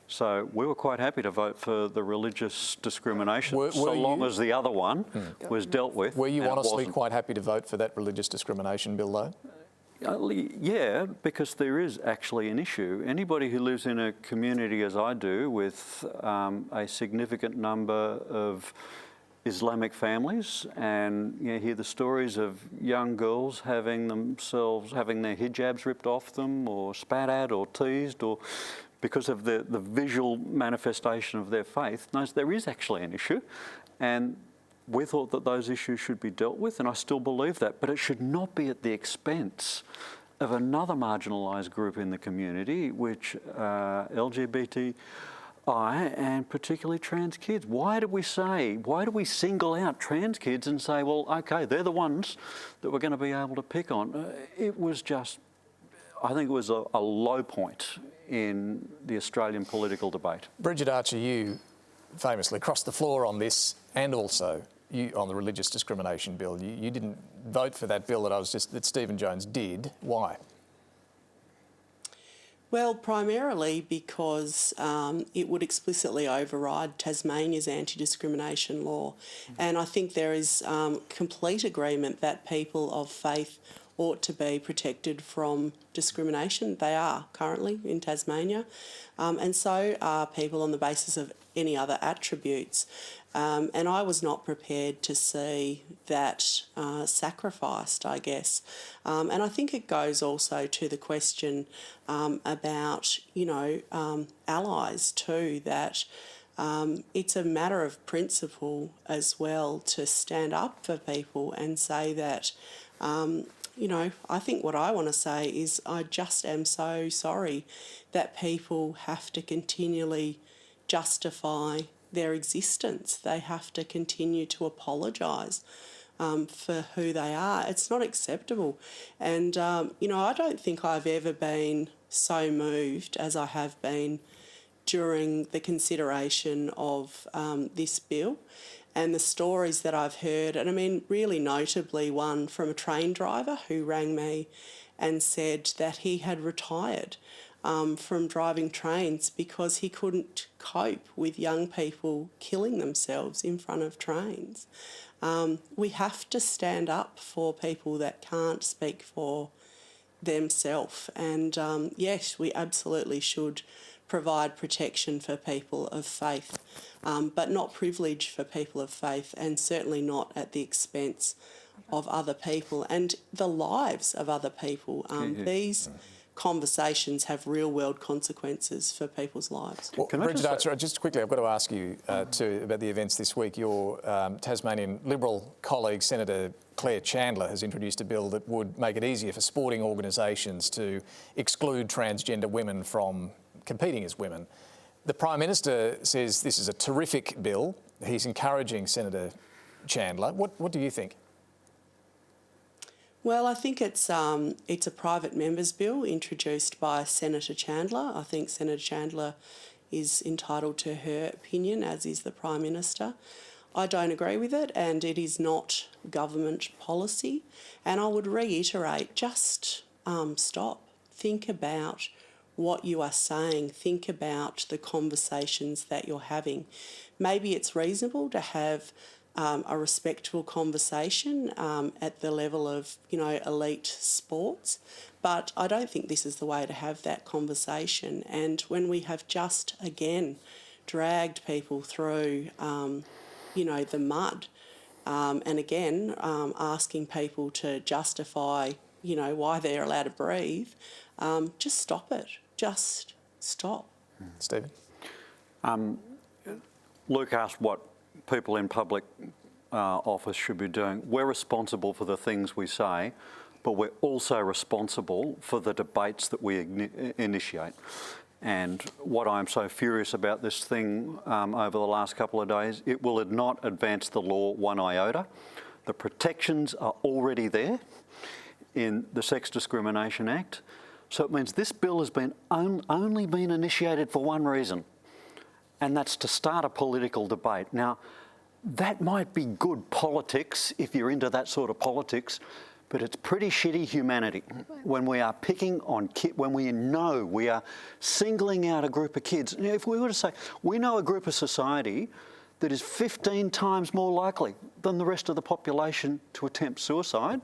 So we were quite happy to vote for the religious discrimination, so long as the other one was dealt with. Were you honestly quite happy to vote for that religious discrimination bill, though? Yeah, because there is actually an issue. Anybody who lives in a community, as I do, with a significant number of Islamic families, and you hear the stories of young girls having their hijabs ripped off them, or spat at, or teased, or because of the visual manifestation of their faith, knows there is actually an issue, and we thought that those issues should be dealt with, and I still believe that, but it should not be at the expense of another marginalised group in the community, which LGBTI and particularly trans kids. Why do we single out trans kids and say, well, okay, they're the ones that we're going to be able to pick on? It was just, I think it was a low point in the Australian political debate. Bridget Archer, you famously crossed the floor on this, and also you on the religious discrimination bill. You didn't vote for that bill that Stephen Jones did. Why? Well, primarily because it would explicitly override Tasmania's anti-discrimination law. And I think there is complete agreement that people of faith ought to be protected from discrimination. They are currently in Tasmania, and so are people on the basis of any other attributes. And I was not prepared to see that sacrificed, I guess. And I think it goes also to the question about, allies too, that it's a matter of principle as well to stand up for people and say that, I think what I want to say is I just am so sorry that people have to continually justify their existence. They have to continue to apologise for who they are. It's not acceptable. And, I don't think I've ever been so moved as I have been during the consideration of this bill and the stories that I've heard. And I mean, really notably one from a train driver who rang me and said that he had retired from driving trains because he couldn't cope with young people killing themselves in front of trains. We have to stand up for people that can't speak for themselves. And yes, we absolutely should provide protection for people of faith, but not privilege for people of faith, and certainly not at the expense of other people and the lives of other people. These conversations have real-world consequences for people's lives. Well, Bridget Archer, just quickly, I've got to ask you too about the events this week. Your Tasmanian Liberal colleague, Senator Claire Chandler, has introduced a bill that would make it easier for sporting organisations to exclude transgender women from competing as women. The Prime Minister says this is a terrific bill. He's encouraging Senator Chandler. What do you think? Well, I think it's a private member's bill introduced by Senator Chandler. I think Senator Chandler is entitled to her opinion, as is the Prime Minister. I don't agree with it, and it is not government policy. And I would reiterate, just stop. Think about what you are saying. Think about the conversations that you're having. Maybe it's reasonable to have a respectful conversation at the level of, elite sports, but I don't think this is the way to have that conversation. And when we have just, again, dragged people through, the mud, and again, asking people to justify, why they're allowed to breathe, just stop it. Just stop. Stephen? Luke asked what people in public office should be doing. We're responsible for the things we say, but we're also responsible for the debates that we initiate. And what I'm so furious about this thing over the last couple of days, it will not advance the law one iota. The protections are already there in the Sex Discrimination Act. So it means this bill has been only been initiated for one reason, and that's to start a political debate. Now, that might be good politics if you're into that sort of politics, but it's pretty shitty humanity when we are picking on kids, when we know we are singling out a group of kids. Now, if we were to say, we know a group of society that is 15 times more likely than the rest of the population to attempt suicide,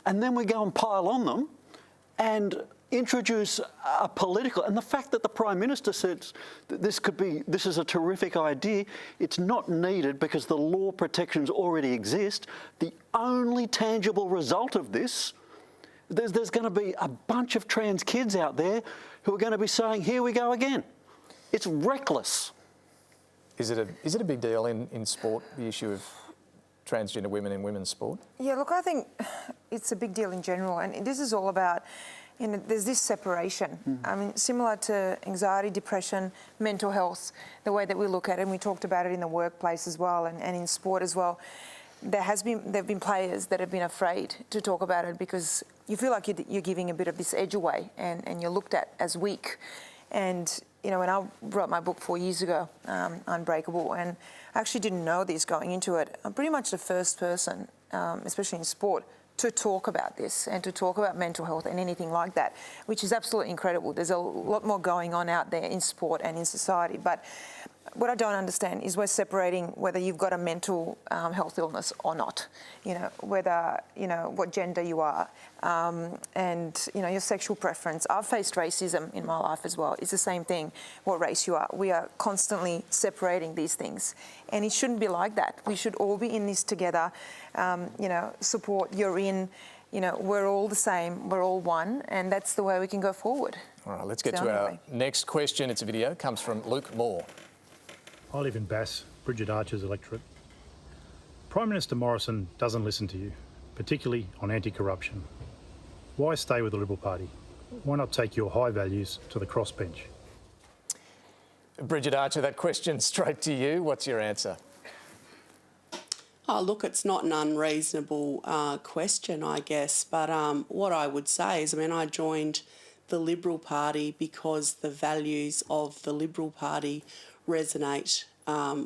and then we go and pile on them, and introduce a political, and the fact that the Prime Minister said that this is a terrific idea, it's not needed because the law protections already exist. The only tangible result of this, there's going to be a bunch of trans kids out there who are going to be saying, here we go again. It's reckless. Is it a big deal in sport, the issue of transgender women in women's sport? Yeah, look, I think it's a big deal in general, and this is all about, there's this separation. I mean, similar to anxiety, depression, mental health, the way that we look at it, and we talked about it in the workplace as well, and in sport as well. There have been players that have been afraid to talk about it because you feel like you're giving a bit of this edge away, and you're looked at as weak. And when I wrote my book 4 years ago, Unbreakable, and I actually didn't know this going into it, I'm pretty much the first person, especially in sport, to talk about this and to talk about mental health and anything like that, which is absolutely incredible. There's a lot more going on out there in sport and in society. But what I don't understand is we're separating whether you've got a mental health illness or not, whether, what gender you are, and, your sexual preference. I've faced racism in my life as well. It's the same thing, what race you are. We are constantly separating these things. And it shouldn't be like that. We should all be in this together, support, you're in, we're all the same, we're all one, and that's the way we can go forward. All right, let's get to our next question. It's a video, it comes from Luke Moore. I live in Bass, Bridget Archer's electorate. Prime Minister Morrison doesn't listen to you, particularly on anti-corruption. Why stay with the Liberal Party? Why not take your high values to the crossbench? Bridget Archer, that question straight to you. What's your answer? Oh, look, it's not an unreasonable question, I guess. But what I would say is, I joined the Liberal Party because the values of the Liberal Party resonate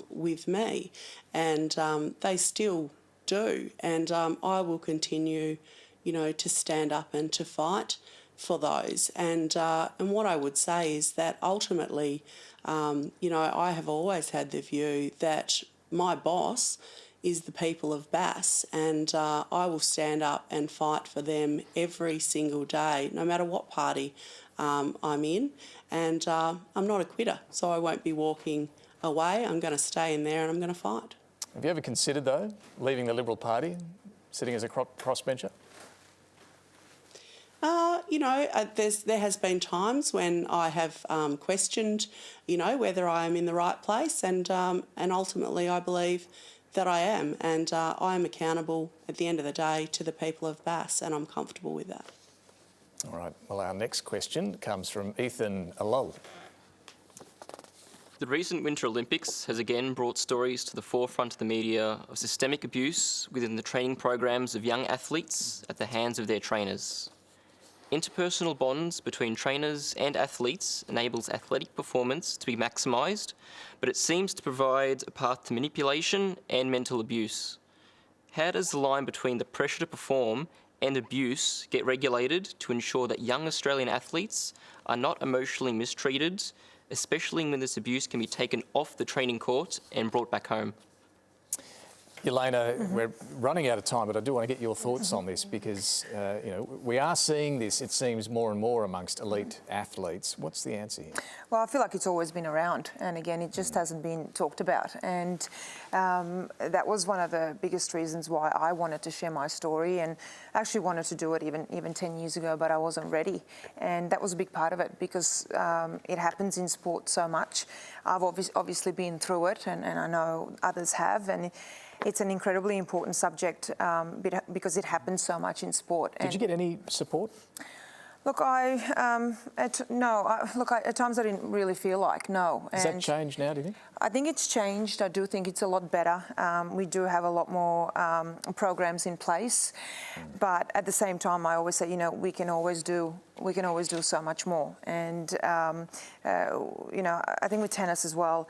with me, and they still do. And I will continue, to stand up and to fight for those. And what I would say is that ultimately, I have always had the view that my boss is the people of Bass, and I will stand up and fight for them every single day, no matter what party I'm in. And I'm not a quitter, so I won't be walking away. I'm going to stay in there and I'm going to fight. Have you ever considered, though, leaving the Liberal Party, sitting as a crossbencher? There has been times when I have questioned, whether I am in the right place, and ultimately I believe that I am, and I am accountable at the end of the day to the people of Bass, and I'm comfortable with that. All right, well, our next question comes from Ethan Alol. The recent Winter Olympics has again brought stories to the forefront of the media of systemic abuse within the training programs of young athletes at the hands of their trainers. Interpersonal bonds between trainers and athletes enables athletic performance to be maximised, but it seems to provide a path to manipulation and mental abuse. How does the line between the pressure to perform and abuse get regulated to ensure that young Australian athletes are not emotionally mistreated, especially when this abuse can be taken off the training court and brought back home? Jelena, we're running out of time, but I do want to get your thoughts on this because, we are seeing this, it seems, more and more amongst elite athletes. What's the answer here? Well, I feel like it's always been around, and again, it just hasn't been talked about. And that was one of the biggest reasons why I wanted to share my story, and actually wanted to do it even 10 years ago, but I wasn't ready. And that was a big part of it because it happens in sport so much. I've obviously been through it, and I know others have, and it's an incredibly important subject because it happens so much in sport. Did you get any support? Look, at times I didn't really feel like, no. Has that changed now, do you think? I think it's changed. I do think it's a lot better. We do have a lot more programs in place, but at the same time, I always say, we can always do so much more. And I think with tennis as well,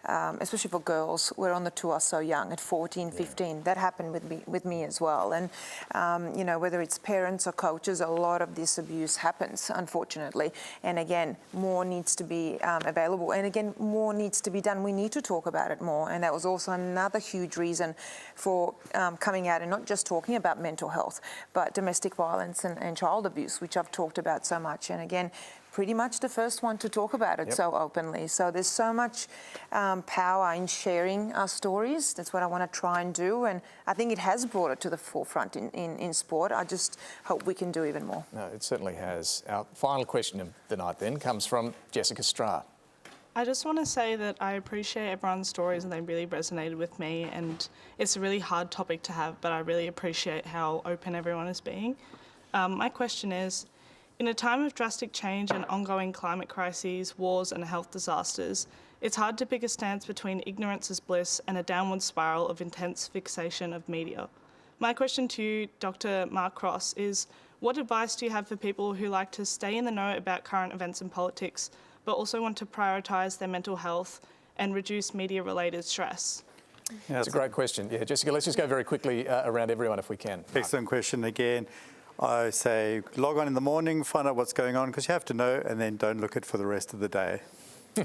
especially for girls, where on the tour are so young, at 14, 15. That happened with me as well. And, you know, whether it's parents or coaches, a lot of this abuse happens, unfortunately. And again, more needs to be available. And again, more needs to be done. We need to talk about it more. And that was also another huge reason for coming out and not just talking about mental health, but domestic violence and child abuse, which I've talked about so much. And again, pretty much the first one to talk about it so openly. So there's so much power in sharing our stories. That's what I want to try and do. And I think it has brought it to the forefront in sport. I just hope we can do even more. No, it certainly has. Our final question of the night then comes from Jessica Strahr. I just want to say that I appreciate everyone's stories and they really resonated with me, and it's a really hard topic to have, but I really appreciate how open everyone is being. My question is, in a time of drastic change and ongoing climate crises, wars and health disasters, it's hard to pick a stance between ignorance is bliss and a downward spiral of intense fixation of media. My question to you, Dr. Mark Cross, is what advice do you have for people who like to stay in the know about current events and politics, but also want to prioritise their mental health and reduce media-related stress? Yeah, it's a great question. Yeah, Jessica, let's just go very quickly around everyone if we can. Excellent question again. I say log on in the morning, find out what's going on, because you have to know, and then don't look at it for the rest of the day.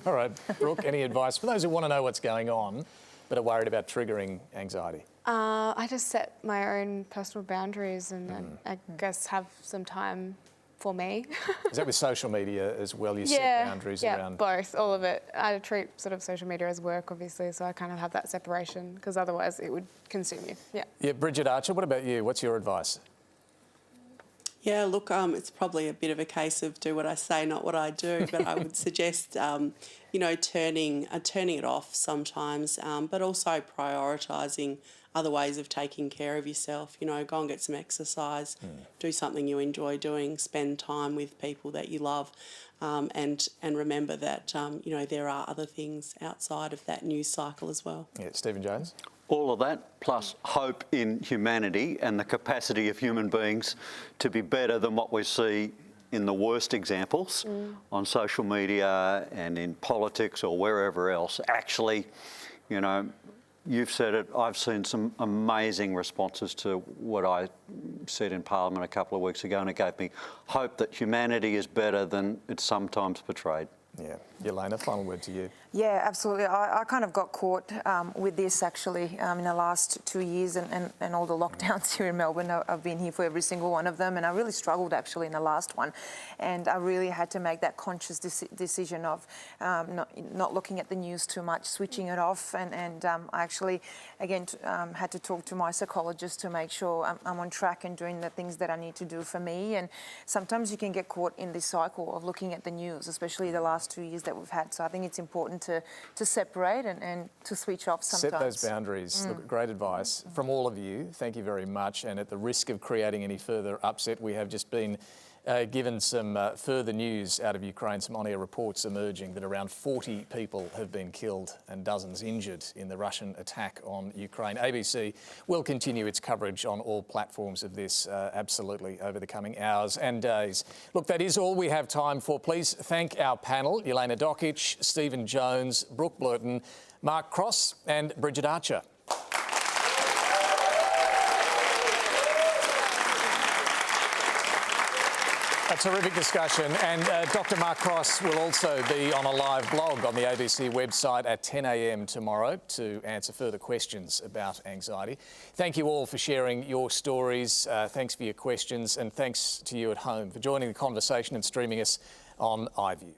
All right, Brooke, any advice for those who want to know what's going on but are worried about triggering anxiety? I just set my own personal boundaries and I guess have some time for me. Is that with social media as well? You set boundaries around? Yeah, both, all of it. I treat sort of social media as work, obviously, so I kind of have that separation because otherwise it would consume you. Yeah. Yeah, Bridget Archer, what about you? What's your advice? Yeah, look, it's probably a bit of a case of do what I say, not what I do, but I would suggest, you know, turning it off sometimes, but also prioritising other ways of taking care of yourself. You know, go and get some exercise, do something you enjoy doing, spend time with people that you love, and remember that, you know, there are other things outside of that news cycle as well. Yeah, Stephen Jones? All of that, plus hope in humanity and the capacity of human beings to be better than what we see in the worst examples on social media and in politics or wherever else. Actually, you know, you've said it, I've seen some amazing responses to what I said in Parliament a couple of weeks ago, and it gave me hope that humanity is better than it's sometimes portrayed. Yeah. Jelena, final word to you. Yeah, absolutely. I kind of got caught with this actually in the last 2 years and all the lockdowns here in Melbourne. I've been here for every single one of them, and I really struggled actually in the last one. And I really had to make that conscious decision of not looking at the news too much, switching it off. And I actually, again, had to talk to my psychologist to make sure I'm on track and doing the things that I need to do for me. And sometimes you can get caught in this cycle of looking at the news, especially the last 2 years that we've had. So I think it's important to separate and to switch off sometimes. Set those boundaries. Look, great advice from all of you. Thank you very much. And at the risk of creating any further upset, we have just been given some further news out of Ukraine, some on-air reports emerging that around 40 people have been killed and dozens injured in the Russian attack on Ukraine. ABC will continue its coverage on all platforms of this absolutely over the coming hours and days. Look, that is all we have time for. Please thank our panel, Jelena Dokic, Stephen Jones, Brooke Blurton, Mark Cross and Bridget Archer. A terrific discussion, and Dr. Mark Cross will also be on a live blog on the ABC website at 10 a.m. tomorrow to answer further questions about anxiety. Thank you all for sharing your stories. Thanks for your questions, and thanks to you at home for joining the conversation and streaming us on iView.